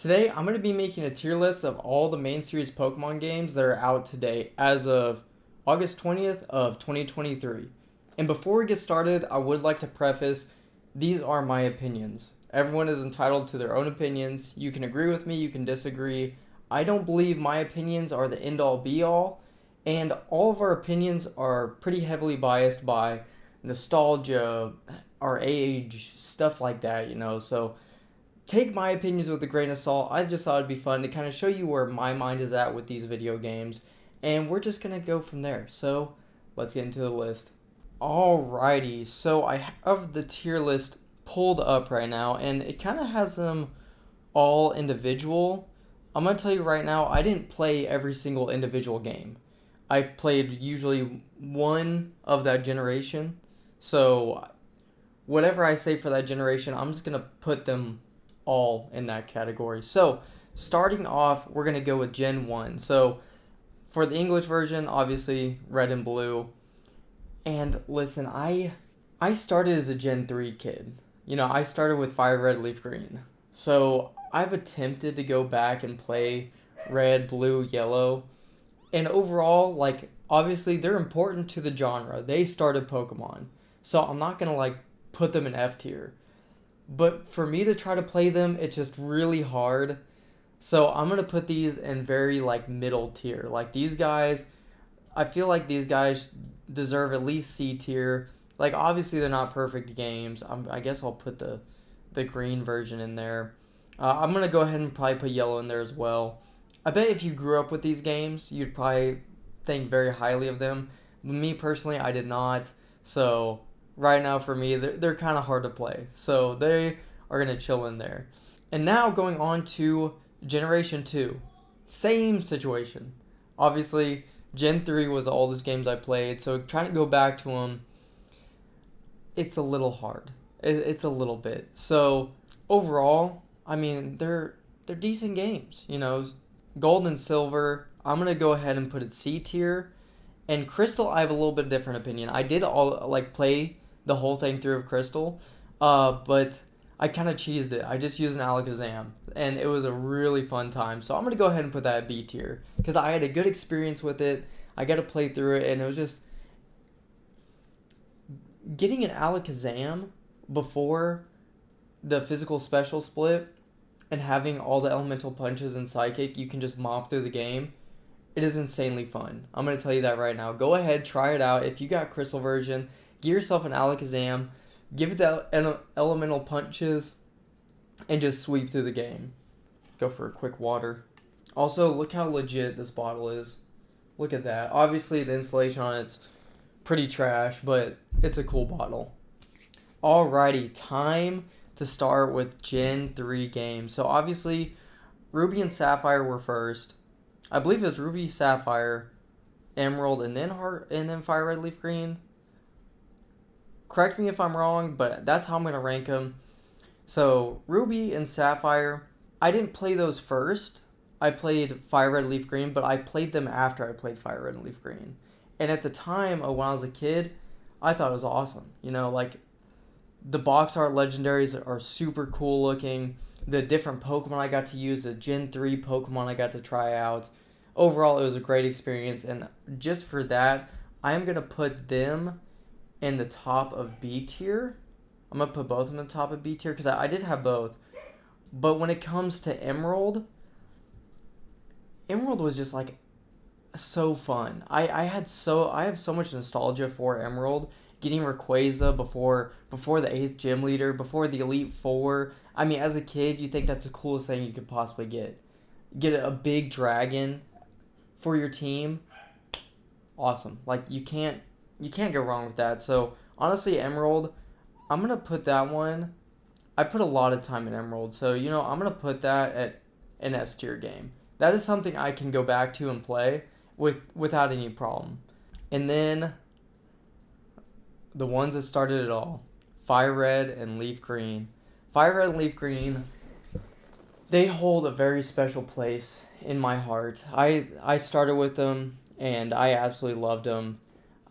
Today, I'm going to be making a tier list of all the main series Pokemon games that are out today as of August 20th of 2023. And before we get started, I would like to preface, these are my opinions. Everyone is entitled to their own opinions. You can agree with me, you can disagree. I don't believe my opinions are the end-all be-all, and all of our opinions are pretty heavily biased by nostalgia, our age, stuff like that. So take my opinions with a grain of salt. I just thought it'd be fun to kind of show you where my mind is at with these video games, and we're just gonna go from there. So let's get into the list. Alrighty, so I have the tier list pulled up right now, and it kind of has them all individual. I'm gonna tell you right now, I didn't play every single individual game. I played usually one of that generation, so whatever I say for that generation, I'm just gonna put them all in that category. So starting off, we're gonna go with Gen 1. So for the English version, obviously red and blue. And listen, I started as a Gen 3 kid. I started with Fire Red, Leaf Green. So I've attempted to go back and play red, blue, yellow. And overall, obviously they're important to the genre. They started Pokemon. So I'm not going to put them in F tier. But for me to try to play them, it's just really hard. So I'm going to put these in very middle tier. These guys, I feel like these guys deserve at least C tier. Obviously they're not perfect games. I guess I'll put the green version in there. I'm going to go ahead and probably put yellow in there as well. I bet if you grew up with these games, you'd probably think very highly of them. Me personally, I did not. So right now for me, they're kind of hard to play. So they are going to chill in there. And now going on to Generation 2. Same situation. Obviously, Gen 3 was the oldest games I played. So trying to go back to them, it's a little hard. It's a little bit. So overall, I mean, they're decent games. Gold and Silver, I'm going to go ahead and put it C tier. And Crystal, I have a little bit different opinion. I did play the whole thing through of Crystal, but I kind of cheesed it. I just used an Alakazam, and it was a really fun time. So I'm going to go ahead and put that at B tier, because I had a good experience with it. I got to play through it, and it was just getting an Alakazam before the physical special split and having all the elemental punches and psychic, you can just mop through the game. It is insanely fun. I'm going to tell you that right now. Go ahead, try it out. If you got Crystal version, get yourself an Alakazam, give it the elemental punches, and just sweep through the game. Go for a quick water. Also, look how legit this bottle is. Look at that. Obviously, the installation on it's pretty trash, but it's a cool bottle. Alrighty, time to start with Gen 3 games. So obviously, Ruby and Sapphire were first. I believe it was Ruby, Sapphire, Emerald, and then Fire Red, Leaf Green. Correct me if I'm wrong, but that's how I'm going to rank them. So, Ruby and Sapphire, I didn't play those first. I played Fire Red, Leaf Green, but I played them after I played Fire Red and Leaf Green. And at the time, when I was a kid, I thought it was awesome. The box art legendaries are super cool looking. The different Pokemon I got to use, the Gen 3 Pokemon I got to try out. Overall, it was a great experience, and just for that, I am going to put them in the top of B tier. I'm going to put both of them in the top of B tier, because I did have both. But when it comes to Emerald was just so fun. I have so much nostalgia for Emerald. Getting Rayquaza before the 8th gym leader, before the Elite Four. I mean, as a kid, you think that's the coolest thing you could possibly get. Get a big dragon for your team. Awesome. You can't go wrong with that. So honestly, Emerald, I'm gonna put that one. I put a lot of time in Emerald, so I'm gonna put that at an S tier game. That is something I can go back to and play without any problem. And then the ones that started it all, Fire Red and Leaf Green. Fire Red and Leaf Green, they hold a very special place in my heart. I started with them, and I absolutely loved them.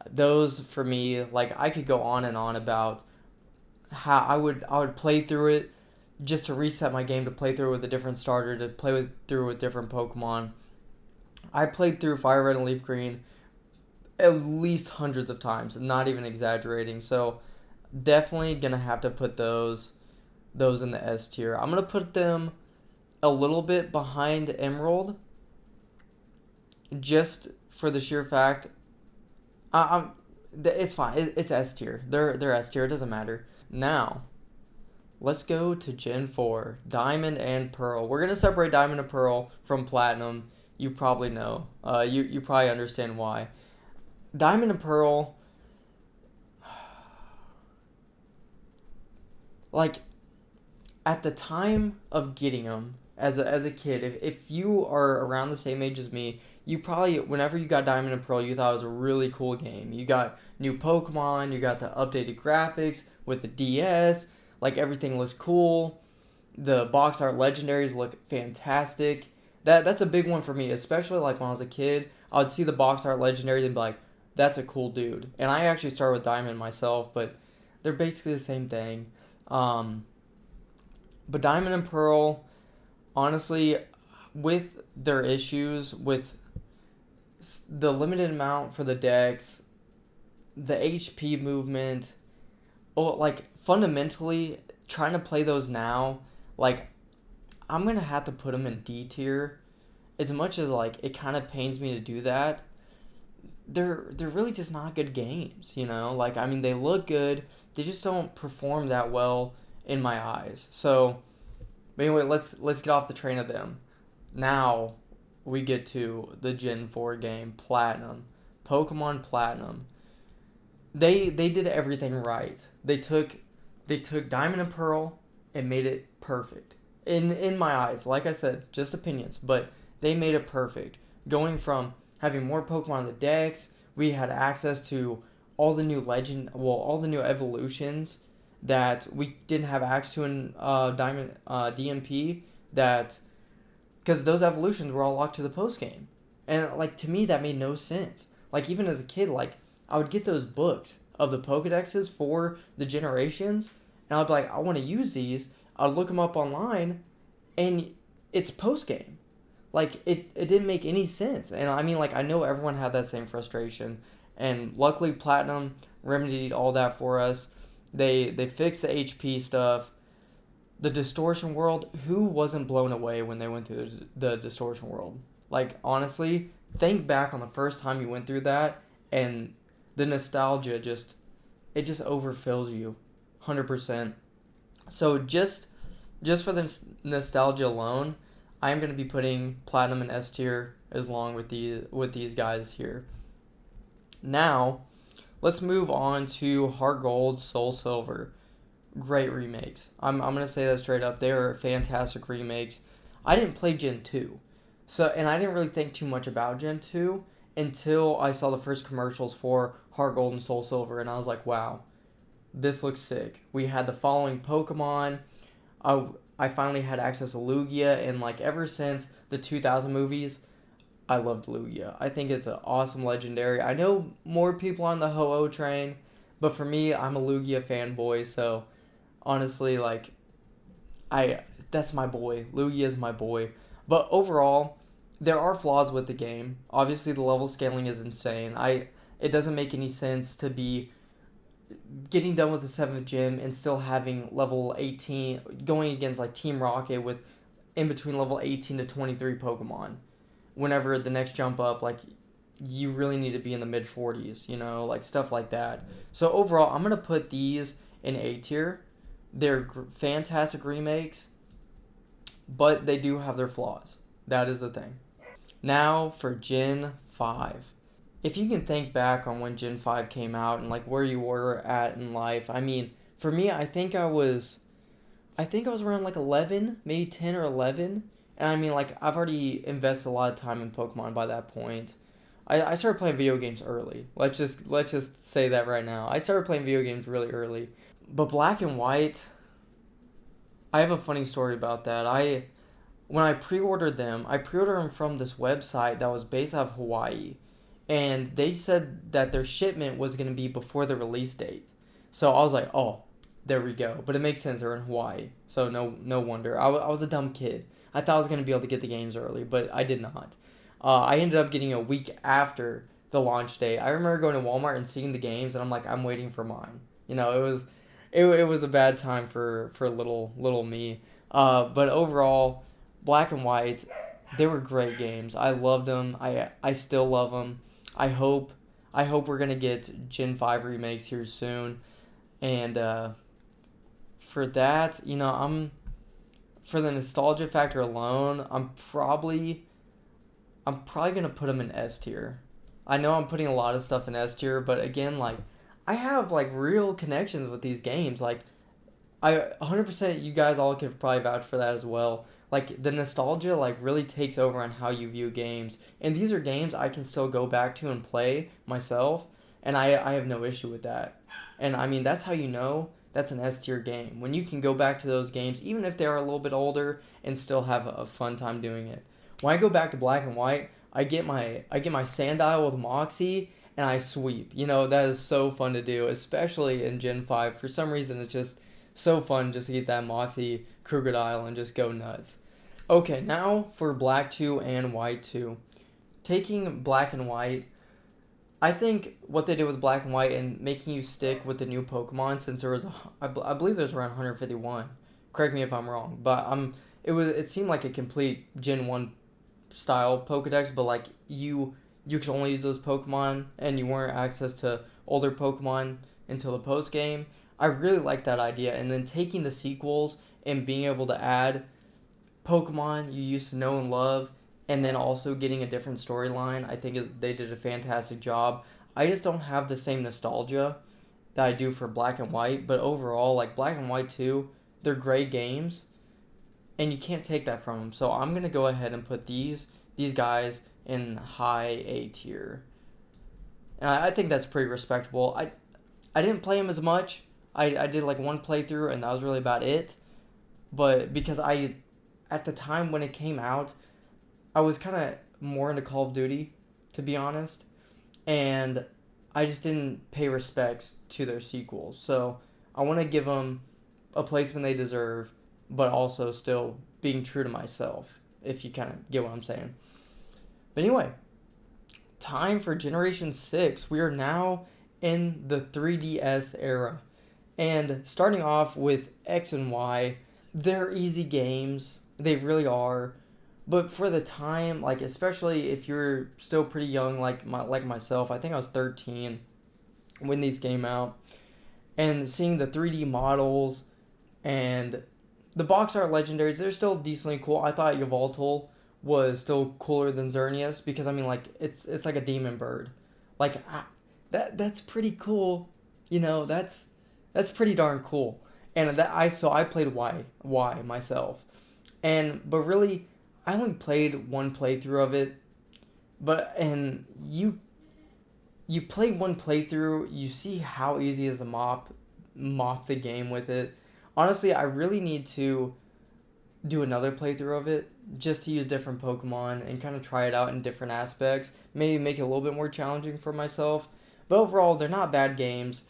Those, for me, I could go on and on about how I would play through it, just to reset my game, to play through with a different starter, to through with different Pokemon. I played through Fire Red and Leaf Green at least hundreds of times, not even exaggerating. So definitely gonna have to put those in the S tier. I'm gonna put them a little bit behind Emerald, just for the sheer fact. It's fine. It's S tier. They're S tier. It doesn't matter. Now, let's go to Gen 4, Diamond and Pearl. We're gonna separate Diamond and Pearl from Platinum. You probably know. You probably understand why. Diamond and Pearl, like, at the time of getting them as a kid, if you are around the same age as me, you probably, whenever you got Diamond and Pearl, you thought it was a really cool game. You got new Pokemon, you got the updated graphics with the DS, like, everything looks cool. The box art legendaries look fantastic. That's a big one for me, especially like when I was a kid. I would see the box art legendaries and be like, that's a cool dude. And I actually started with Diamond myself, but they're basically the same thing. But Diamond and Pearl, honestly, with their issues, with the limited amount for the decks, the HP movement, like, fundamentally, trying to play those now, like, I'm going to have to put them in D tier. As much as, like, it kind of pains me to do that, they're really just not good games, you know? Like, I mean, they look good, they just don't perform that well in my eyes. So, but anyway, let's get off the train of them. Now, we get to the Gen 4 game, Platinum. Pokemon Platinum. They did everything right. They took Diamond and Pearl and made it perfect. In my eyes, like I said, just opinions, but they made it perfect. Going from having more Pokemon in the decks, we had access to all the new all the new evolutions that we didn't have access to in Diamond DMP, that because those evolutions were all locked to the post game, and, like, to me that made no sense. Like, even as a kid, like, I would get those books of the Pokedexes for the generations, and I'd be like, I want to use these. I'd look them up online, and it's post game. Like, it didn't make any sense. And I mean, like, I know everyone had that same frustration, and luckily Platinum remedied all that for us. They fixed the HP stuff. The Distortion World, who wasn't blown away when they went through the Distortion World? Like, honestly, think back on the first time you went through that, and the nostalgia just overfills you 100%. So just for the nostalgia alone, I'm going to be putting Platinum in S tier as long with these guys here. Now, let's move on to HeartGold, SoulSilver. Great remakes. I'm going to say that straight up. They are fantastic remakes. I didn't play Gen 2. And I didn't really think too much about Gen 2 until I saw the first commercials for HeartGold and SoulSilver, and I was like, wow, this looks sick. We had the following Pokemon. I finally had access to Lugia, and, like, ever since the 2000 movies, I loved Lugia. I think it's an awesome legendary. I know more people on the Ho-Oh train, but for me, I'm a Lugia fanboy, so honestly, like, that's my boy. Lugia is my boy. But overall, there are flaws with the game. Obviously, the level scaling is insane. It doesn't make any sense to be getting done with the 7th gym and still having level 18, going against, like, Team Rocket with in between level 18 to 23 Pokemon. Whenever the next jump up, like, you really need to be in the mid 40s, you know, like, stuff like that. So overall, I'm going to put these in A tier. They're fantastic remakes, but they do have their flaws. That is the thing. Now for Gen 5. If you can think back on when Gen 5 came out and, like, where you were at in life, I mean, for me, I think I was around, like, 11, maybe 10 or 11. And I mean, like, I've already invested a lot of time in Pokemon by that point. I started playing video games early. Let's just say that right now. I started playing video games really early. But Black and White, I have a funny story about that. When I pre-ordered them from this website that was based out of Hawaii. And they said that their shipment was going to be before the release date. So I was like, oh, There we go. But it makes sense. They're in Hawaii, so no wonder. I was a dumb kid. I thought I was gonna be able to get the games early, but I did not. I ended up getting a week after the launch date. I remember going to Walmart and seeing the games, and I'm like, I'm waiting for mine. It was a bad time for little me. But overall, Black and White, they were great games. I loved them. I still love them. I hope we're gonna get Gen 5 remakes here soon, and for that, for the nostalgia factor alone, I'm probably gonna put them in S tier. I know I'm putting a lot of stuff in S tier, but again, like, I have like real connections with these games. Like, I 100%, you guys all could probably vouch for that as well. Like, the nostalgia like really takes over on how you view games, and these are games I can still go back to and play myself, and I have no issue with that. And I mean, that's how you know that's an S tier game, when you can go back to those games even if they are a little bit older and still have a fun time doing it. When I go back to Black and White, I get my Sandile with Moxie and I sweep. That is so fun to do, especially in Gen 5. For some reason, it's just so fun just to get that Moxie Krookodile and just go nuts. Okay, now for Black 2 and White 2. Taking Black and White, I think what they did with Black and White and making you stick with the new Pokemon, since there was I believe there's around 151. Correct me if I'm wrong, but it seemed like a complete Gen 1 style Pokedex, but like you could only use those Pokemon and you weren't access to older Pokemon until the post game. I really like that idea, and then taking the sequels and being able to add Pokemon you used to know and love, and then also getting a different storyline. I think they did a fantastic job. I just don't have the same nostalgia that I do for Black and White, but overall, like, Black and White 2, they're great games, and you can't take that from them. So I'm going to go ahead and put these guys in high A tier. And I think that's pretty respectable. I didn't play them as much. I did like one playthrough, and that was really about it. But because at the time when it came out, I was kind of more into Call of Duty, to be honest. And I just didn't pay respects to their sequels. So I want to give them a placement they deserve, but also still being true to myself, if you kind of get what I'm saying. But anyway, time for Generation 6. We are now in the 3DS era. And starting off with X and Y, they're easy games. They really are. But for the time, like, especially if you're still pretty young like myself, I think I was 13 when these came out, and seeing the 3D models and the box art legendaries, they're still decently cool. I thought Yveltal was still cooler than Xerneas, because I mean, like, it's like a demon bird. Like, that's pretty cool. That's pretty darn cool. And I played Y myself. But really, I only played one playthrough of it. And you play one playthrough, you see how easy it is to mop the game with it. Honestly, I really need to do another playthrough of it, just to use different Pokemon and kind of try it out in different aspects. Maybe make it a little bit more challenging for myself. But overall, they're not bad games.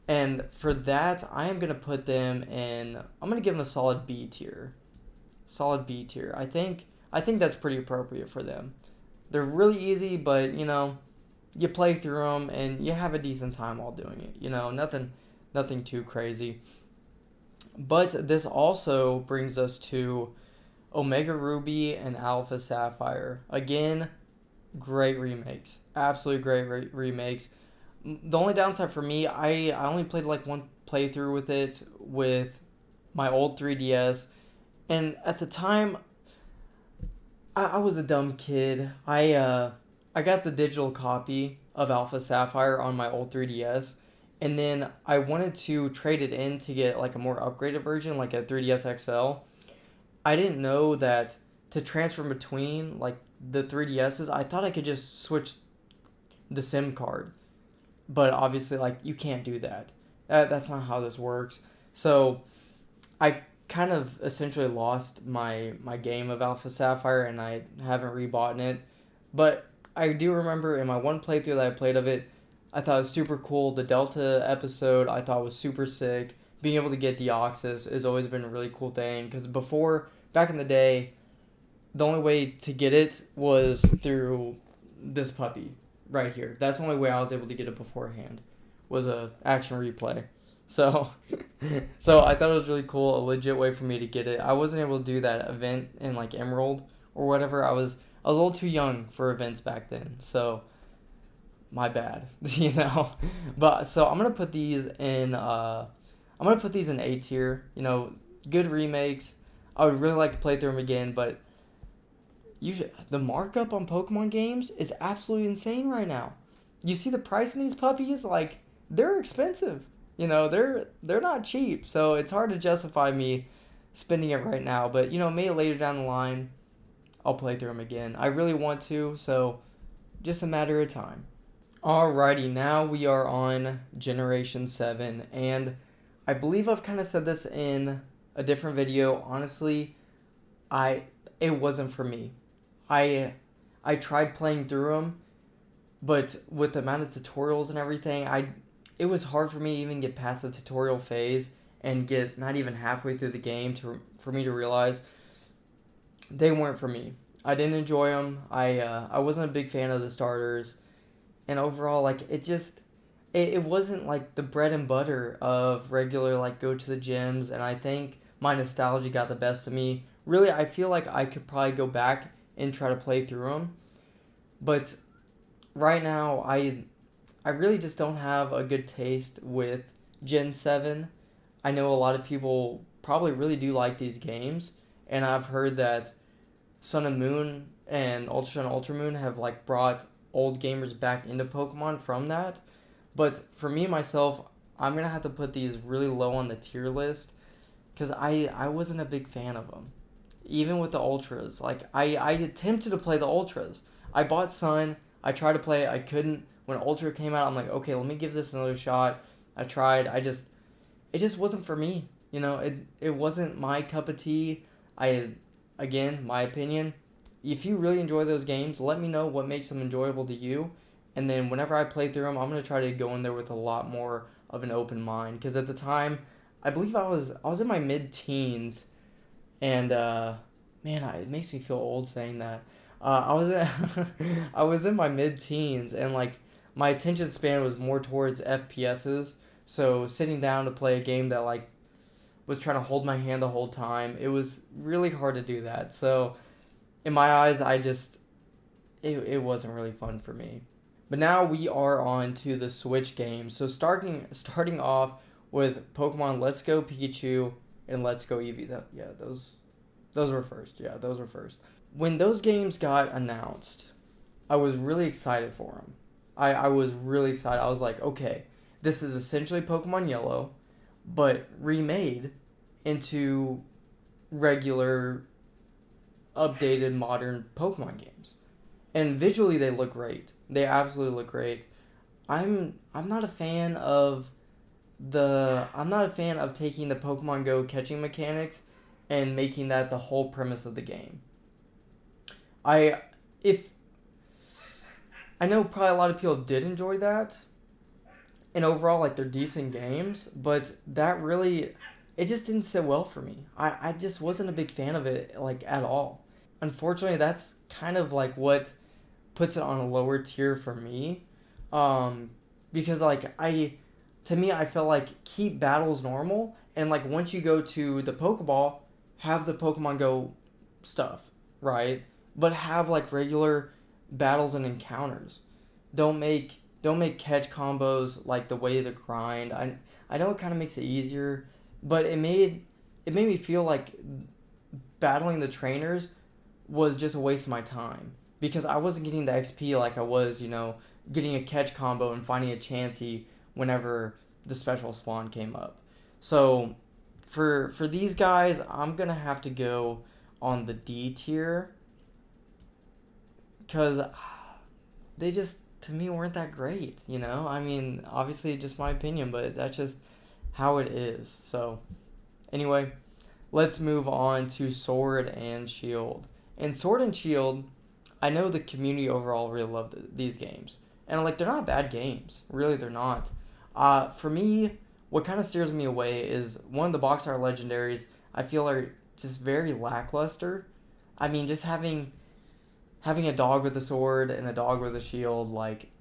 And for that, I am going to put them in, I'm going to give them a solid B tier. Solid B tier. I think that's pretty appropriate for them. They're really easy, but, you play through them and you have a decent time while doing it. Nothing too crazy. But this also brings us to Omega Ruby and Alpha Sapphire. Again, great remakes. Absolutely great remakes. The only downside for me, I only played like one playthrough with it with my old 3DS. And at the time, I was a dumb kid. I got the digital copy of Alpha Sapphire on my old 3DS. And then I wanted to trade it in to get like a more upgraded version, like a 3DS XL. I didn't know that to transfer between like the 3DSs, I thought I could just switch the SIM card. But obviously, like, you can't do that. That's not how this works. So I kind of essentially lost my game of Alpha Sapphire, and I haven't rebought it. But I do remember in my one playthrough that I played of it, I thought it was super cool. The Delta episode I thought was super sick. being able to get Deoxys has always been a really cool thing. Because back in the day, the only way to get it was through this puppy right here. That's the only way I was able to get it beforehand, was a action replay. So, so I thought it was really cool, a legit way for me to get it. I wasn't able to do that event in like Emerald or whatever. I was a little too young for events back then, so my bad, you know. But so I'm gonna put these in. I'm gonna put these in A tier. You know, good remakes. I would really like to play through them again, but the markup on Pokemon games is absolutely insane right now. You see the price in these puppies, like they're expensive. You know, they're not cheap, so it's hard to justify me spending it right now. But, you know, maybe later down the line, I'll play through them again. I really want to, so just a matter of time. Alrighty, now we are on Generation 7, and I believe I've kind of said this in a different video. Honestly, it wasn't for me. I tried playing through them, but with the amount of tutorials and everything, it was hard for me to even get past the tutorial phase and get not even halfway through the game for me to realize they weren't for me. I didn't enjoy them. I wasn't a big fan of the starters, and overall, like it wasn't like the bread and butter of regular like go to the gyms. And I think my nostalgia got the best of me. Really, I feel like I could probably go back and try to play through them, but right now I really just don't have a good taste with Gen 7. I know a lot of people probably really do like these games, and I've heard that Sun and Moon and Ultra and Ultra Moon have like brought old gamers back into Pokemon from that. But for me, myself, I'm going to have to put these really low on the tier list because I wasn't a big fan of them. Even with the Ultras. Like, I attempted to play the Ultras. I bought Sun. I tried to play it. I couldn't. When Ultra came out, I'm like, okay, let me give this another shot. I tried. It just wasn't for me. You know, it wasn't my cup of tea. Again, my opinion, if you really enjoy those games, let me know what makes them enjoyable to you. And then whenever I play through them, I'm going to try to go in there with a lot more of an open mind. Because at the time, I believe I was in my mid-teens. And, man, it makes me feel old saying that. I was in my mid-teens, and, like, my attention span was more towards FPSs. So sitting down to play a game that, like, was trying to hold my hand the whole time, it was really hard to do that. So in my eyes, it wasn't really fun for me. But now we are on to the Switch games. So starting off with Pokemon Let's Go Pikachu and Let's Go Eevee. Those were first. Yeah, those were first. When those games got announced, I was really excited for them. I was really excited. I was like, okay, this is essentially Pokemon Yellow, but remade into regular, updated, modern Pokemon games. And visually, they look great. They absolutely look great. I'm not a fan of taking the Pokemon Go catching mechanics and making that the whole premise of the game. I know probably a lot of people did enjoy that, and overall, like, they're decent games, but it just didn't sit well for me. I just wasn't a big fan of it, like, at all. Unfortunately, that's kind of, like, what puts it on a lower tier for me, because, like, to me, I felt like keep battles normal, and, like, once you go to the Pokeball, have the Pokemon Go stuff, right? But have, like, regular battles and encounters. Don't make catch combos like the way to grind. I know it kind of makes it easier, but it made me feel like battling the trainers was just a waste of my time because I wasn't getting the XP like I was, you know, getting a catch combo and finding a Chansey whenever the special spawn came up. So for these guys, I'm gonna have to go on the D tier because they just, to me, weren't that great, you know? I mean, obviously just my opinion, but that's just how it is. So anyway, let's move on to Sword and Shield. And Sword and Shield, I know the community overall really loved these games. And, like, they're not bad games. Really, they're not. For me, what kind of steers me away is one of the box art legendaries I feel are just very lackluster. I mean, just having a dog with a sword and a dog with a shield, like,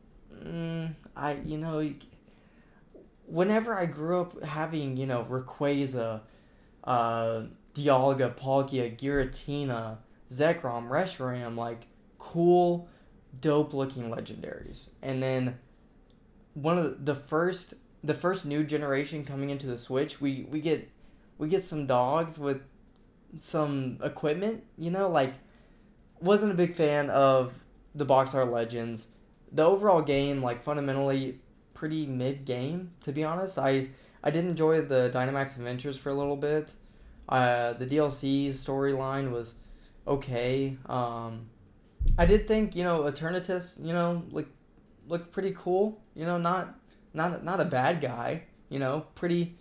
I you know, whenever I grew up having Rayquaza, Dialga, Palkia, Giratina, Zekrom, Reshiram, like cool, dope looking legendaries, and then one of the first new generation coming into the Switch, we get some dogs with some equipment, like wasn't a big fan of the box art legends. The overall game, like fundamentally pretty mid game, to be honest. I did enjoy the Dynamax Adventures for a little bit. The DLC storyline was okay. I did think Eternatus looked pretty cool. Not a bad guy. Pretty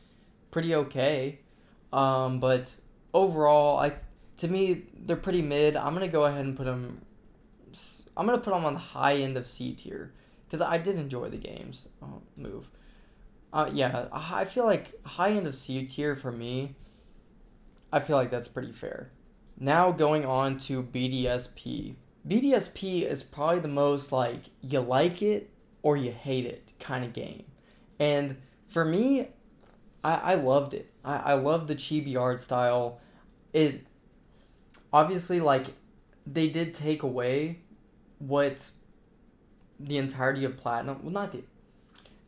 okay. But overall, to me they're pretty mid. I'm gonna go ahead and put them. I'm gonna put them on the high end of C tier because I did enjoy the games. Oh, move. Yeah, I feel like high end of C tier for me. I feel like that's pretty fair. Now going on to BDSP. BDSP is probably the most like you like it or you hate it kind of game. And for me, I loved it. I loved the chibi art style. It obviously, like, they did take away what the entirety of Platinum, well, not the,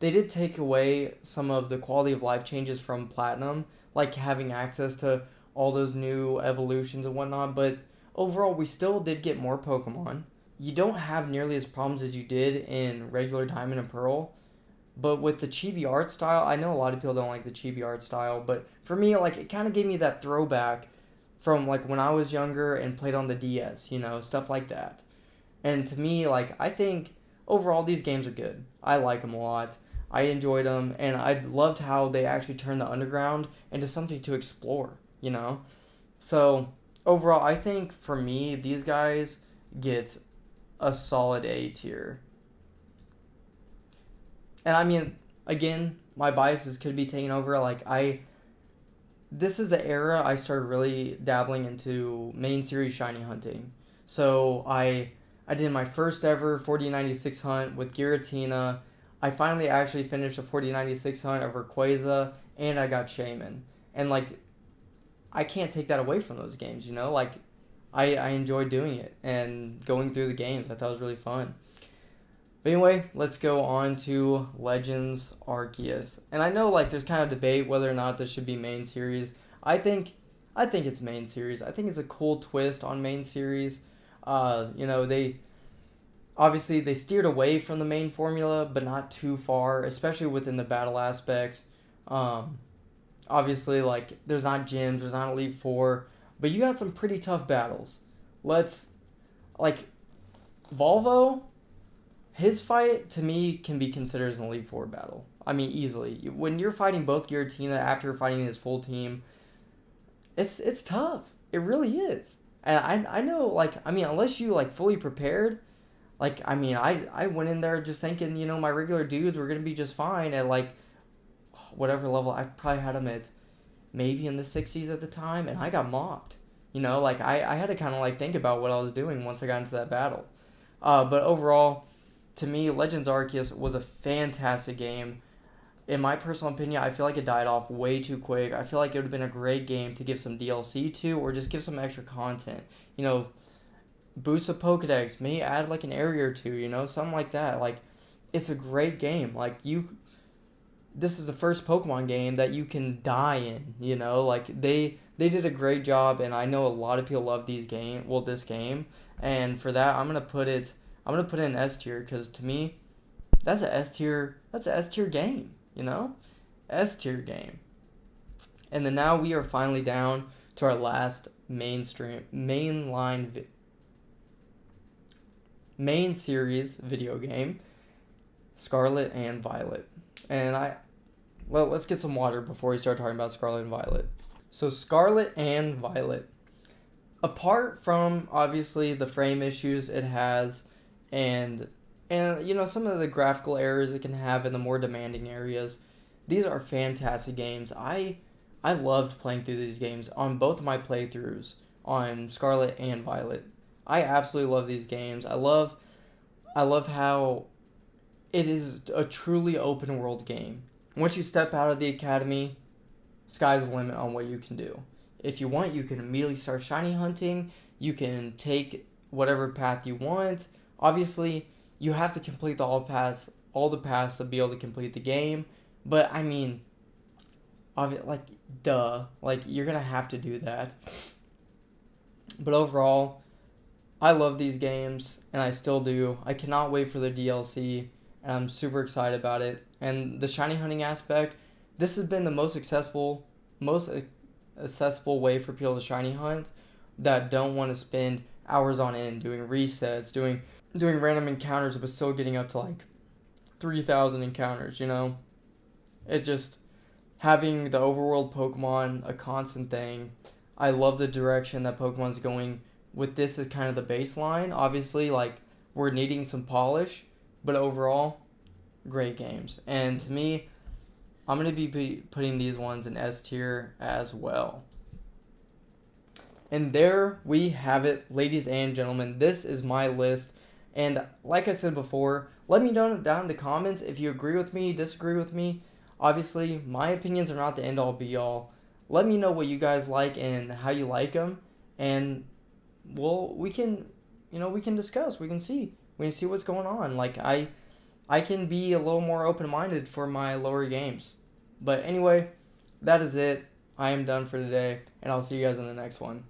they did take away some of the quality of life changes from Platinum, like having access to all those new evolutions and whatnot, but overall we still did get more Pokemon. You don't have nearly as problems as you did in regular Diamond and Pearl, but with the chibi art style, I know a lot of people don't like the chibi art style, but for me, like, it kind of gave me that throwback from like when I was younger and played on the DS, stuff like that. And to me, like, I think overall these games are good. I like them a lot. I enjoyed them, and I loved how they actually turned the underground into something to explore, So overall, I think for me, these guys get a solid A tier. And I mean, again, my biases could be taken over. This is the era I started really dabbling into main series shiny hunting. So I did my first ever 4096 hunt with Giratina. I finally actually finished a 4096 hunt of Rayquaza, and I got Shaman. And like, I can't take that away from those games, Like, I enjoyed doing it and going through the games. I thought it was really fun. But anyway, let's go on to Legends Arceus. And I know, like, there's kind of debate whether or not this should be main series. I think it's main series. I think it's a cool twist on main series. They obviously they steered away from the main formula, but not too far, especially within the battle aspects. Obviously, like, there's not gyms, there's not Elite Four, but you got some pretty tough battles. Volvo, his fight, to me, can be considered as an Elite Four battle. I mean, easily. When you're fighting both Giratina after fighting his full team, it's tough. It really is. And I know, like, I mean, unless you, like, fully prepared, like, I mean, I went in there just thinking, my regular dudes were going to be just fine at, like, whatever level. I probably had them at maybe in the 60s at the time, and I got mopped. I had to kind of, like, think about what I was doing once I got into that battle. But overall, to me, Legends Arceus was a fantastic game. In my personal opinion, I feel like it died off way too quick. I feel like it would have been a great game to give some DLC to, or just give some extra content. Boost a Pokedex, may add like an area or two, something like that. Like, it's a great game. Like, this is the first Pokemon game that you can die in, Like, they did a great job, and I know a lot of people love this game. And for that, I'm gonna put it in S tier, because to me, that's a S tier game, S tier game. And then now we are finally down to our last main series video game, Scarlet and Violet. And let's get some water before we start talking about Scarlet and Violet. So Scarlet and Violet, apart from obviously the frame issues it has, and some of the graphical errors it can have in the more demanding areas, These are fantastic games. I loved playing through these games on both of my playthroughs on Scarlet and Violet. I absolutely love these games. I love how it is a truly open world game. Once you step out of the academy, sky's the limit on what you can do. If you want, you can immediately start shiny hunting. You can take whatever path you want. Obviously, you have to complete all the paths to be able to complete the game. But I mean, like, duh, like, you're gonna have to do that. But overall, I love these games, and I still do. I cannot wait for the DLC, and I'm super excited about it. And the shiny hunting aspect, this has been the most accessible way for people to shiny hunt that don't want to spend hours on end doing resets, doing random encounters, but still getting up to like 3,000 encounters. It just, having the overworld Pokemon a constant thing. I love the direction that Pokemon's going with this as kind of the baseline. Obviously, like, we're needing some polish, but overall, great games. And to me, I'm going to be putting these ones in S tier as well. And there we have it, ladies and gentlemen. This is my list. And like I said before, let me know down in the comments if you agree with me, disagree with me. Obviously, my opinions are not the end-all be-all. Let me know what you guys like and how you like them. And, well, we can discuss. We can see what's going on. Like, I can be a little more open-minded for my lower games. But anyway, that is it. I am done for today, and I'll see you guys in the next one.